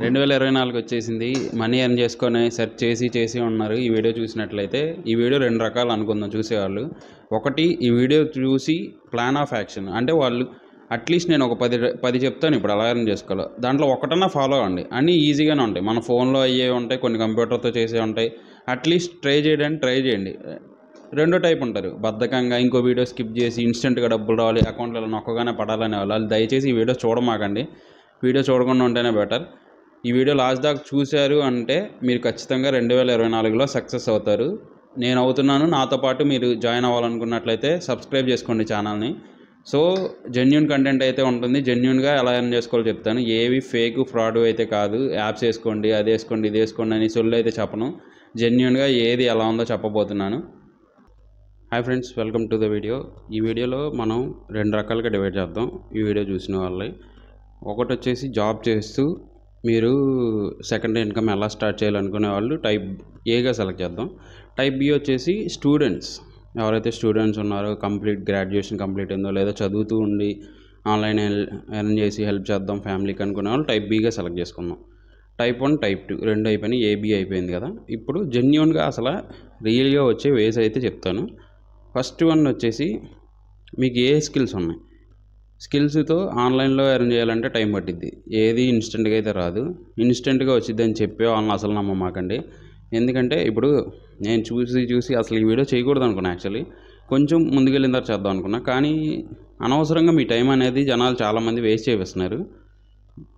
2024 వచ్చేసింది. Money earn చేసుకొని search చేసి ఉన్నారు. ఈ వీడియో చూసినట్లయితే ఈ వీడియో 2 రకాలు అనుకుందాం చూసేవాళ్ళు. ఒకటి ఈ వీడియో చూసి ప్లాన్ ఆఫ్ యాక్షన్, అంటే వాళ్ళు అట్లీస్ట్ నేను ఒక 10 చెప్తాను ఇప్పుడు ఎలా ఎర్న్ చేసుకోవాలో, దాంట్లో ఒకటన్నా ఫాలో అవ్వండి. అన్నీ ఈజీగానే ఉంటాయి, మన ఫోన్లో అయ్యే ఉంటాయి, కొన్ని కంప్యూటర్తో చేసే ఉంటాయి. అట్లీస్ట్ ట్రై చేయండి. రెండో టైప్ ఉంటారు, బద్ధకంగా ఇంకో వీడియో స్కిప్ చేసి ఇన్స్టెంట్గా డబ్బులు రావాలి, అకౌంట్లో నొక్కగానే పడాలనే వాళ్ళు దయచేసి ఈ వీడియో చూడమాకండి. వీడియో చూడకుండా ఉంటేనే బెటర్. ఈ వీడియో లాస్ట్ దాకా చూశారు అంటే మీరు ఖచ్చితంగా 2024లో సక్సెస్ అవుతారు. నేను అవుతున్నాను. నాతో పాటు మీరు జాయిన్ అవ్వాలనుకున్నట్లయితే సబ్స్క్రైబ్ చేసుకోండి ఛానల్ని. సో జెన్యూన్ కంటెంట్ అయితే ఉంటుంది. జెన్యూన్గా ఎలా ఎర్న్ చేసుకోవాలో చెప్తాను. ఏవి ఫేక్ ఫ్రాడ్ అయితే కాదు. యాప్స్ వేసుకోండి, అది వేసుకోండి, ఇది వేసుకోండి అని సొల్లు అయితే చెప్పను. జెన్యూన్గా ఏది ఎలా ఉందో చెప్పబోతున్నాను. Hi friends, welcome to the video. ఈ వీడియోలో మనం 2 రకాలుగా డివైడ్ చేద్దాం. ఈ వీడియో చూసిన వాళ్ళని ఒకటి వచ్చేసి జాబ్ చేస్తూ మీరు సెకండ్ ఇన్కమ్ ఎలా స్టార్ట్ చేయాలనుకునే వాళ్ళు టైప్ ఏగా సెలెక్ట్ చేద్దాం. టైప్ బి వచ్చేసి స్టూడెంట్స్, ఎవరైతే స్టూడెంట్స్ ఉన్నారో, గ్రాడ్యుయేషన్ కంప్లీట్ అయిందో లేదా చదువుతూ ఉండి ఆన్లైన్ ఎర్న్ చేసి హెల్ప్ చేద్దాం ఫ్యామిలీకి అనుకునే వాళ్ళు టైప్ బీగా సెలెక్ట్ చేసుకుందాం. టైప్ 1, టైప్ 2 రెండు అయిపోయినాయి. ఏబీ అయిపోయింది కదా. ఇప్పుడు జెన్యూన్గా అసలు రియల్గా వచ్చే వేస్ అయితే చెప్తాను. ఫస్ట్ వన్ వచ్చేసి మీకు ఏ స్కిల్స్ ఉన్నాయి. స్కిల్స్తో ఆన్లైన్లో ఎర్న్ చేయాలంటే టైం పట్టిద్ది. ఏది ఇన్స్టెంట్గా అయితే రాదు. ఇన్స్టెంట్గా వచ్చింది అని చెప్పే వాళ్ళని అసలు నమ్మమాకండి. ఎందుకంటే ఇప్పుడు నేను చూసి అసలు ఈ వీడియో చేయకూడదు అనుకున్నా. యాక్చువల్లీ కొంచెం ముందుకెళ్ళిన తర్వాత చేద్దాం అనుకున్నా, కానీ అనవసరంగా మీ టైం అనేది జనాలు చాలామంది వేస్ట్ చేపిస్తున్నారు.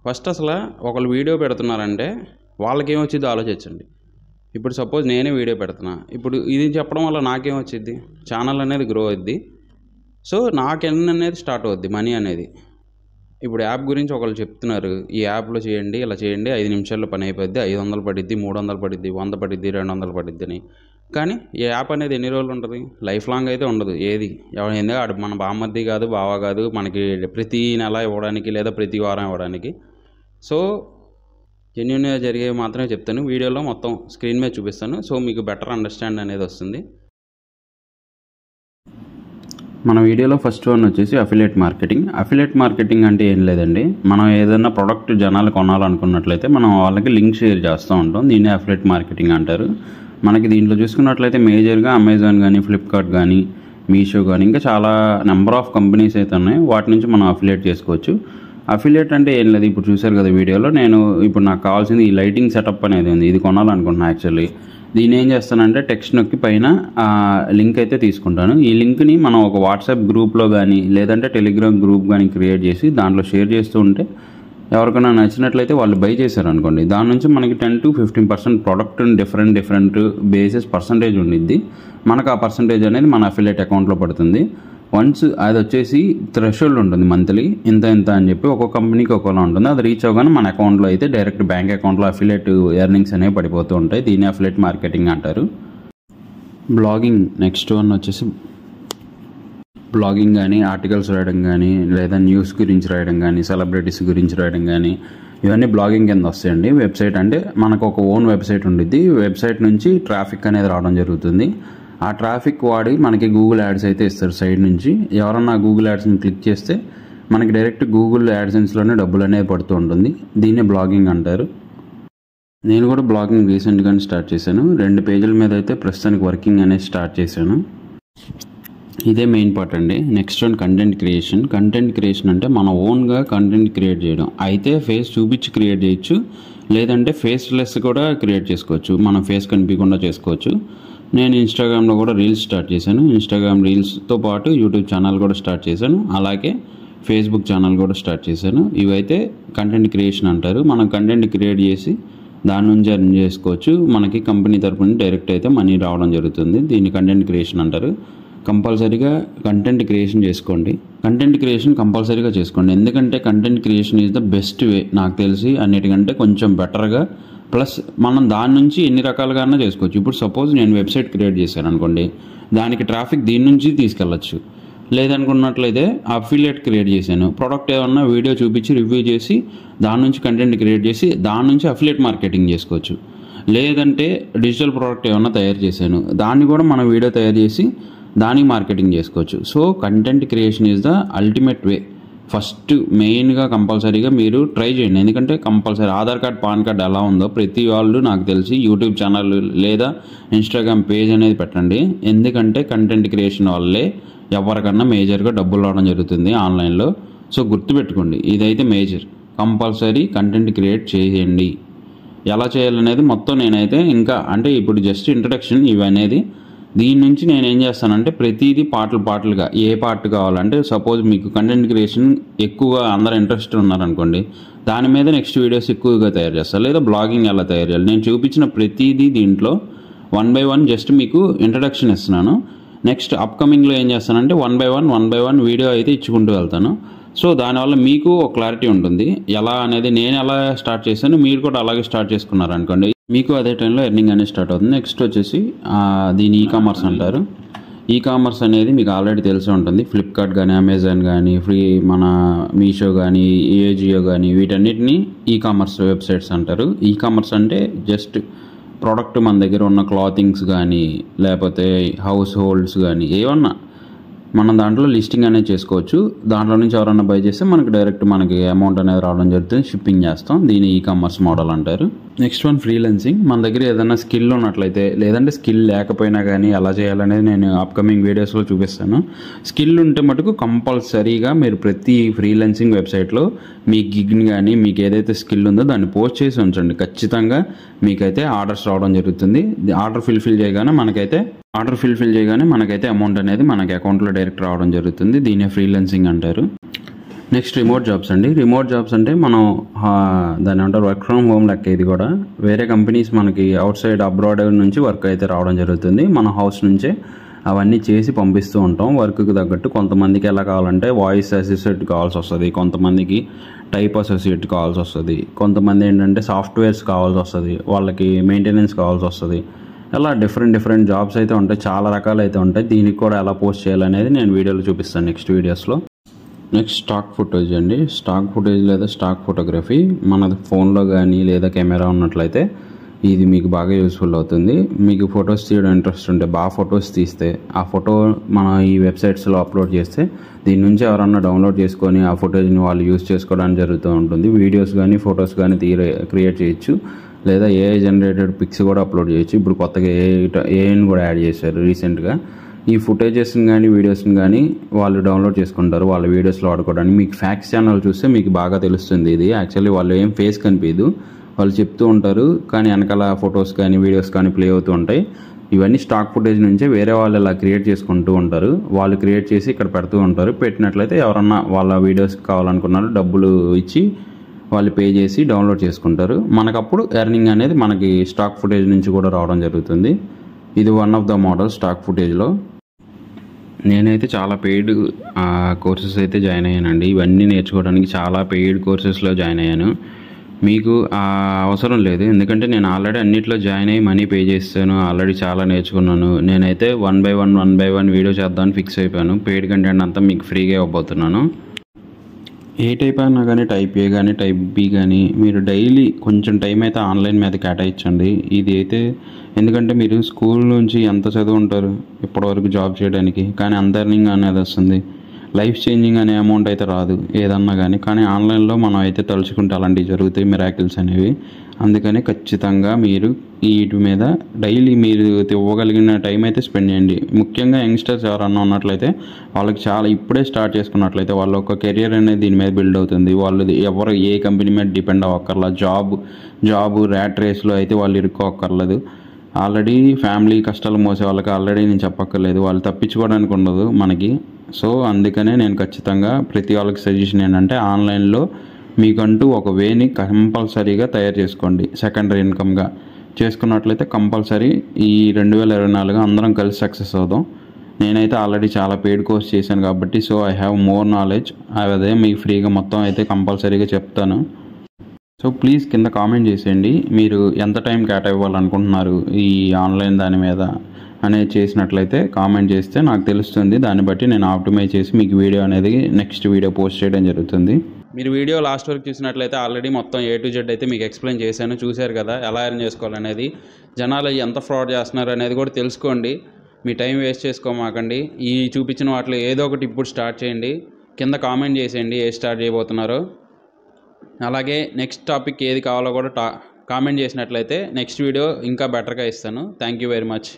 ఫస్ట్ అసలు ఒకళ్ళు వీడియో పెడుతున్నారంటే వాళ్ళకి ఏమొచ్చిందో ఆలోచించండి. ఇప్పుడు సపోజ్ నేనే వీడియో పెడుతున్నా, ఇప్పుడు ఇది చెప్పడం వల్ల నాకేం వచ్చింది, ఛానల్ అనేది గ్రో అవుద్ది. సో నాకు ఎర్న్ అనేది స్టార్ట్ అవుద్ది, మనీ అనేది. ఇప్పుడు యాప్ గురించి ఒకళ్ళు చెప్తున్నారు, ఈ యాప్లో చేయండి, ఇలా చేయండి, 5 నిమిషాల్లో పని అయిపోద్ది, 500 పడిద్ది, 300 పడిద్ది, 100 పడిద్ది, 200 పడిద్ది అని. కానీ ఈ యాప్ అనేది ఎన్ని రోజులు ఉంటుంది? లైఫ్ లాంగ్ అయితే ఉండదు. ఏది ఎందుకంటే మన బామ్మర్ది కాదు, బావ కాదు, మనకి ప్రతి నెల ఇవ్వడానికి లేదా ప్రతి వారం ఇవ్వడానికి. సో జెన్యూన్గా జరిగేవి మాత్రమే చెప్తాను. వీడియోలో మొత్తం స్క్రీన్ మీద చూపిస్తాను. సో మీకు బెటర్ అండర్స్టాండ్ అనేది వస్తుంది. మన వీడియోలో ఫస్ట్ వన్ వచ్చేసి అఫిలియేట్ మార్కెటింగ్. అఫిలియేట్ మార్కెటింగ్ అంటే ఏం లేదండి, మనం ఏదైనా ప్రోడక్ట్ జనాలు కొనాలనుకున్నట్లయితే మనం వాళ్ళకి లింక్ షేర్ చేస్తూ ఉంటాం. దీన్ని అఫిలియేట్ మార్కెటింగ్ అంటారు. మనకి దీంట్లో చూసుకున్నట్లయితే మేజర్గా అమెజాన్ కానీ, ఫ్లిప్కార్ట్ కానీ, మీషో కానీ, ఇంకా చాలా నెంబర్ ఆఫ్ కంపెనీస్ అయితే ఉన్నాయి. వాటి నుంచి మనం అఫిలియేట్ చేసుకోవచ్చు. అఫిలియేట్ అంటే ఏం లేదు, ఇప్పుడు చూశారు కదా వీడియోలో, ఇప్పుడు నాకు కావాల్సింది ఈ లైటింగ్ సెటప్ అనేది ఉంది. ఇది కొనాలనుకుంటున్నాను. యాక్చువల్లీ దీన్ని ఏం చేస్తానంటే టెక్స్ట్ నొక్కి పైన లింక్ అయితే తీసుకుంటాను. ఈ లింక్ని మనం ఒక వాట్సాప్ గ్రూప్లో కానీ లేదంటే టెలిగ్రామ్ గ్రూప్ కానీ క్రియేట్ చేసి దాంట్లో షేర్ చేస్తూ ఉంటే ఎవరికైనా నచ్చినట్లయితే వాళ్ళు బై చేశారనుకోండి, దాని నుంచి మనకి 10 to 15% product different basis percentage ఉండిద్ది. మనకు ఆ పర్సంటేజ్ అనేది మన అఫిలియేట్ అకౌంట్లో పడుతుంది. వన్స్ అది వచ్చేసి థ్రెషోల్డ్ ఉంటుంది, మంత్లీ ఇంత అని చెప్పి ఒక్కొక్క కంపెనీకి ఒక్కోలా ఉంటుంది. అది రీచ్ అవ్వగానే మన అకౌంట్లో అయితే డైరెక్ట్ బ్యాంక్ అకౌంట్లో అఫిలియేట్ ఎర్నింగ్స్ అనేవి పడిపోతూ ఉంటాయి. దీన్ని అఫిలియేట్ మార్కెటింగ్ అంటారు. బ్లాగింగ్ నెక్స్ట్ వన్ వచ్చేసి బ్లాగింగ్ కానీ, ఆర్టికల్స్ రాయడం కానీ, లేదా న్యూస్ గురించి రాయడం కానీ, సెలబ్రిటీస్ గురించి రాయడం కానీ, ఇవన్నీ బ్లాగింగ్ కింద వస్తాయండి. వెబ్సైట్ అంటే మనకు ఒక ఓన్ వెబ్సైట్ ఉండిద్ది. వెబ్సైట్ నుంచి ట్రాఫిక్ అనేది రావడం జరుగుతుంది. ఆ ట్రాఫిక్ వాడి మనకి గూగుల్ యాడ్స్ అయితే ఇస్తారు సైడ్ నుంచి. ఎవరన్నా గూగుల్ యాడ్స్ని క్లిక్ చేస్తే మనకి డైరెక్ట్ గూగుల్ యాడ్సెన్స్లోనే డబ్బులు అనేది పడుతూ ఉంటుంది. దీన్నే బ్లాగింగ్ అంటారు. నేను కూడా బ్లాగింగ్ రీసెంట్గానే స్టార్ట్ చేశాను. 2 పేజీల మీద అయితే ప్రస్తుతానికి వర్కింగ్ అనేది స్టార్ట్ చేశాను. ఇదే మెయిన్ పార్ట్ అండి. Next one content creation. Content creation అంటే మన ఓన్గా కంటెంట్ క్రియేట్ చేయడం. అయితే ఫేస్ చూపించి క్రియేట్ చేయొచ్చు, లేదంటే ఫేస్లెస్ కూడా క్రియేట్ చేసుకోవచ్చు. మనం ఫేస్ కనిపించకుండా చేసుకోవచ్చు. నేను ఇన్స్టాగ్రామ్లో కూడా రీల్స్ స్టార్ట్ చేశాను. ఇన్స్టాగ్రామ్ రీల్స్తో పాటు యూట్యూబ్ ఛానల్ కూడా స్టార్ట్ చేశాను. అలాగే ఫేస్బుక్ ఛానల్ కూడా స్టార్ట్ చేశాను. ఇవైతే కంటెంట్ క్రియేషన్ అంటారు. మనం కంటెంట్ క్రియేట్ చేసి దాని నుంచి ఎర్న్ చేసుకోవచ్చు. మనకి కంపెనీ తరపున డైరెక్ట్ అయితే మనీ రావడం జరుగుతుంది. దీన్ని కంటెంట్ క్రియేషన్ అంటారు. కంపల్సరీగా కంటెంట్ క్రియేషన్ చేసుకోండి. కంటెంట్ క్రియేషన్ కంపల్సరీగా చేసుకోండి. ఎందుకంటే content creation is the best way నాకు తెలిసి, అన్నిటికంటే కొంచెం బెటర్గా. ప్లస్ మనం దాని నుంచి ఎన్ని రకాలుగా చేసుకోవచ్చు. ఇప్పుడు సపోజ్ నేను వెబ్సైట్ క్రియేట్ చేశాను అనుకోండి, దానికి ట్రాఫిక్ దీని నుంచి తీసుకెళ్ళచ్చు. లేదనుకున్నట్లయితే అఫిలియేట్ క్రియేట్ చేశాను, ప్రోడక్ట్ ఏమన్నా వీడియో చూపించి రివ్యూ చేసి దాని నుంచి కంటెంట్ క్రియేట్ చేసి దాని నుంచి అఫిలియేట్ మార్కెటింగ్ చేసుకోవచ్చు. లేదంటే డిజిటల్ ప్రోడక్ట్ ఏమన్నా తయారు చేశాను, దాన్ని కూడా మనం వీడియో తయారు చేసి దానికి మార్కెటింగ్ చేసుకోవచ్చు. So content creation is the ultimate way first మెయిన్గా కంపల్సరీగా మీరు ట్రై చేయండి. ఎందుకంటే compulsory Aadhaar card, pan card ఎలా ఉందో ప్రతి వాళ్ళు నాకు తెలిసి యూట్యూబ్ ఛానల్ లేదా ఇన్స్టాగ్రామ్ పేజ్ అనేది పెట్టండి. ఎందుకంటే కంటెంట్ క్రియేషన్ వల్లే ఎవరికన్నా మేజర్గా డబ్బులు రావడం జరుగుతుంది ఆన్లైన్లో. సో గుర్తుపెట్టుకోండి, ఇదైతే మేజర్. కంపల్సరీ కంటెంట్ క్రియేట్ చేయండి. ఎలా చేయాలనేది మొత్తం నేనైతే ఇంకా అంటే ఇప్పుడు జస్ట్ ఇంట్రడక్షన్ ఇవనేది. దీని నుంచి నేను ఏం చేస్తానంటే ప్రతిదీ పార్ట్లుగా ఏ పార్ట్ కావాలంటే సపోజ్ మీకు కంటెంట్ క్రియేషన్ ఎక్కువగా అందరూ ఇంట్రెస్ట్ ఉన్నారనుకోండి, దాని మీద నెక్స్ట్ వీడియోస్ ఎక్కువగా తయారు చేస్తాను. లేదా బ్లాగింగ్ ఎలా తయారు చేయాలి, నేను చూపించిన ప్రతిదీ దీంట్లో 1 by 1 జస్ట్ మీకు ఇంట్రడక్షన్ ఇస్తున్నాను. నెక్స్ట్ అప్కమింగ్లో ఏం చేస్తానంటే 1 by 1 వీడియో అయితే ఇచ్చుకుంటూ వెళ్తాను. సో దానివల్ల మీకు ఒక క్లారిటీ ఉంటుంది ఎలా అనేది. నేను ఎలా స్టార్ట్ చేశాను, మీరు కూడా అలాగే స్టార్ట్ చేసుకున్నారనుకోండి, మీకు అదే టైంలో ఎర్నింగ్ అనేది స్టార్ట్ అవుతుంది. నెక్స్ట్ వచ్చేసి దీని ఈకామర్స్ అంటారు. ఈకామర్స్ అనేది మీకు ఆల్రెడీ తెలిసి ఉంటుంది. ఫ్లిప్కార్ట్ కానీ, అమెజాన్ కానీ, మన మీషో కానీ, ఏజియో కానీ, వీటన్నిటిని ఈకామర్స్ వెబ్సైట్స్ అంటారు. ఈకామర్స్ అంటే జస్ట్ ప్రోడక్ట్ మన దగ్గర ఉన్న క్లాతింగ్స్ కానీ లేకపోతే హౌస్ హోల్డ్స్ కానీ ఏమన్నా మనం దాంట్లో లిస్టింగ్ అనేది చేసుకోవచ్చు. దాంట్లో నుంచి ఎవరైనా బై చేస్తే మనకి డైరెక్ట్ మనకి అమౌంట్ అనేది రావడం జరుగుతుంది, షిప్పింగ్ చేస్తాం. దీన్ని ఈకామర్స్ మోడల్ అంటారు. Next one freelancing. మన దగ్గర ఏదైనా స్కిల్ ఉన్నట్లయితే లేదంటే స్కిల్ లేకపోయినా కానీ ఎలా చేయాలనేది నేను అప్కమింగ్ వీడియోస్లో చూపిస్తాను. స్కిల్ ఉంటే మటుకు కంపల్సరీగా మీరు ప్రతి ఫ్రీలాన్సింగ్ వెబ్సైట్లో మీ గిగ్ని కానీ మీకు ఏదైతే స్కిల్ ఉందో దాన్ని పోస్ట్ చేసి ఉంచండి. ఖచ్చితంగా మీకైతే ఆర్డర్స్ రావడం జరుగుతుంది. ఆర్డర్ ఫిల్ఫిల్ చేయగానే మనకైతే అమౌంట్ అనేది మనకి అకౌంట్లో డైరెక్ట్ రావడం జరుగుతుంది. దీన్నే ఫ్రీలాన్సింగ్ అంటారు. నెక్స్ట్ రిమోట్ జాబ్స్ అండి. రిమోట్ జాబ్స్ అంటే మనం దాన్ని అంటారు వర్క్ ఫ్రమ్ హోమ్ లెక్క. ఇది కూడా వేరే కంపెనీస్ మనకి అవుట్ సైడ్ అబ్రాడ్ నుంచి వర్క్ అయితే రావడం జరుగుతుంది. మన హౌస్ నుంచే అవన్నీ చేసి పంపిస్తూ ఉంటాం వర్క్కి తగ్గట్టు. కొంతమందికి ఎలా కావాలంటే వాయిస్ అసిస్టెంట్ కావాల్సి వస్తుంది, కొంతమందికి టైప్ అసోసియేట్ కావాల్సి వస్తుంది, కొంతమంది ఏంటంటే సాఫ్ట్వేర్స్ కావాల్సి వస్తుంది, వాళ్ళకి మెయింటెనెన్స్ కావాల్సి వస్తుంది. అలా డిఫరెంట్ జాబ్స్ అయితే ఉంటాయి, చాలా రకాలు అయితే ఉంటాయి. దీనికి కూడా ఎలా పోస్ట్ చేయాలనేది నేను వీడియోలో చూపిస్తాను నెక్స్ట్ వీడియోస్లో. నెక్స్ట్ స్టాక్ ఫుటేజ్ అండి. స్టాక్ ఫుటేజ్ లేదా స్టాక్ ఫోటోగ్రఫీ మన ఫోన్లో కానీ లేదా కెమెరా ఉన్నట్లయితే ఇది మీకు బాగా యూస్ఫుల్ అవుతుంది. మీకు ఫొటోస్ తీయడం ఇంట్రెస్ట్ ఉంటే బాగా ఫొటోస్ తీస్తే ఆ ఫోటో మన ఈ వెబ్సైట్స్లో అప్లోడ్ చేస్తే దీని నుంచి ఎవరన్నా డౌన్లోడ్ చేసుకొని ఆ ఫొటోజ్ని వాళ్ళు యూస్ చేసుకోవడానికి జరుగుతూ ఉంటుంది. వీడియోస్ కానీ ఫొటోస్ కానీ క్రియేట్ చేయొచ్చు, లేదా ఏఐ జనరేటెడ్ పిక్స్ కూడా అప్లోడ్ చేయొచ్చు. ఇప్పుడు కొత్తగా ఏఐని కూడా యాడ్ చేశారు రీసెంట్గా. ఈ ఫుటేజెస్ని కానీ వీడియోస్ని కానీ వాళ్ళు డౌన్లోడ్ చేసుకుంటారు వాళ్ళ వీడియోస్లో వాడుకోవడానికి. మీకు ఫ్యాక్స్ ఛానల్ చూస్తే మీకు బాగా తెలుస్తుంది. ఇది యాక్చువల్లీ వాళ్ళు ఏం ఫేస్ కనిపించదు, వాళ్ళు చెప్తూ ఉంటారు కానీ వెనకాల ఫొటోస్ కానీ వీడియోస్ కానీ ప్లే అవుతూ ఉంటాయి. ఇవన్నీ స్టాక్ ఫుటేజ్ నుంచే వేరే వాళ్ళు ఇలా క్రియేట్ చేసుకుంటూ ఉంటారు. వాళ్ళు క్రియేట్ చేసి ఇక్కడ పెడుతూ ఉంటారు. పెట్టినట్లయితే ఎవరన్నా వాళ్ళ వీడియోస్ కావాలనుకున్నారు డబ్బులు ఇచ్చి వాళ్ళు పే చేసి డౌన్లోడ్ చేసుకుంటారు. మనకప్పుడు ఎర్నింగ్ అనేది మనకి స్టాక్ ఫుటేజ్ నుంచి కూడా రావడం జరుగుతుంది. ఇది one of the model stock ఫుటేజ్లో. నేనైతే చాలా పెయిడ్ కోర్సెస్ అయితే జాయిన్ అయ్యానండి. ఇవన్నీ నేర్చుకోవడానికి చాలా పెయిడ్ కోర్సెస్లో జాయిన్ అయ్యాను. మీకు అవసరం లేదు, ఎందుకంటే నేను ఆల్రెడీ అన్నిట్లో జాయిన్ అయ్యి మనీ పే చేస్తాను. ఆల్రెడీ చాలా నేర్చుకున్నాను. నేనైతే 1 by 1 వీడియో చేద్దామని ఫిక్స్ అయిపోయాను. పెయిడ్ కంటెంట్ అంతా మీకు ఫ్రీగా ఇవ్వబోతున్నాను. ఏ టైప్ అయినా కానీ టైప్ ఏ కానీ టైప్ బి కానీ మీరు డైలీ కొంచెం టైం అయితే ఆన్లైన్ మీద కేటాయించండి. ఇది అయితే ఎందుకంటే మీరు స్కూల్ నుంచి ఎంత చదువు ఉంటారు ఇప్పటివరకు జాబ్ చేయడానికి, కానీ అంత ఎర్నింగ్ అనేది వస్తుంది. లైఫ్ చేంజింగ్ అనే అమౌంట్ అయితే రాదు ఏదన్నా కానీ ఆన్లైన్లో మనం అయితే తలుచుకుంటే అలాంటివి జరుగుతాయి, మిరాకిల్స్ అనేవి. అందుకని ఖచ్చితంగా మీరు వీటి మీద డైలీ మీరు ఇవ్వగలిగిన టైం అయితే స్పెండ్ చేయండి. ముఖ్యంగా యంగ్స్టర్స్ ఎవరన్నా ఉన్నట్లయితే వాళ్ళకి చాలా ఇప్పుడే స్టార్ట్ చేసుకున్నట్లయితే వాళ్ళ ఒక కెరియర్ అనేది దీని మీద బిల్డ్ అవుతుంది. వాళ్ళు ఎవరు ఏ కంపెనీ మీద డిపెండ్ అవ్వక్కర్లా. జాబ్ ర్యాట్ రేస్లో అయితే వాళ్ళు ఇరుక్కోక్కర్లేదు. ఆల్రెడీ ఫ్యామిలీ కష్టాలు మోసే వాళ్ళకి ఆల్రెడీ నేను చెప్పక్కర్లేదు, వాళ్ళు తప్పించుకోవడానికి ఉండదు మనకి. సో అందుకనే నేను ఖచ్చితంగా ప్రతి వాళ్ళకి సజెషన్ ఏంటంటే ఆన్లైన్లో మీకంటూ ఒక వేని కంపల్సరీగా తయారు చేసుకోండి. సెకండరీ ఇన్కమ్గా చేసుకున్నట్లయితే కంపల్సరీ ఈ 2024 అందరం కలిసి సక్సెస్ అవుదాం. నేనైతే ఆల్రెడీ చాలా పెయిడ్ కోర్స్ చేశాను కాబట్టి so I have more knowledge. అదే మీకు ఫ్రీగా మొత్తం అయితే కంపల్సరీగా చెప్తాను. సో ప్లీజ్ కింద కామెంట్ చేసేయండి మీరు ఎంత టైం కేటాయివ్వాలనుకుంటున్నారు ఈ ఆన్లైన్ దాని మీద అనేది. చేసినట్లయితే కామెంట్ చేస్తే నాకు తెలుస్తుంది. దాన్ని బట్టి నేను ఆప్టిమైజ్ చేసి మీకు వీడియో అనేది నెక్స్ట్ వీడియో పోస్ట్ చేయడం జరుగుతుంది. మీరు వీడియో లాస్ట్ వరకు చూసినట్లయితే ఆల్రెడీ మొత్తం A to Z అయితే మీకు ఎక్స్ప్లెయిన్ చేశాను. చూశారు కదా ఎలా ఎర్న్ చేసుకోవాలనేది. జనాలు ఎంత ఫ్రాడ్ చేస్తున్నారు అనేది కూడా తెలుసుకోండి. మీ టైం వేస్ట్ చేసుకోమాకండి. ఈ చూపించిన వాటిలో ఏదో ఒకటి ఇప్పుడు స్టార్ట్ చేయండి. కింద కామెంట్ చేసేయండి ఏ స్టార్ట్ చేయబోతున్నారో. అలాగే నెక్స్ట్ టాపిక్ ఏది కావాలో కూడా కామెంట్ చేసినట్లయితే నెక్స్ట్ వీడియో ఇంకా బెటర్గా ఇస్తాను. Thank you very much.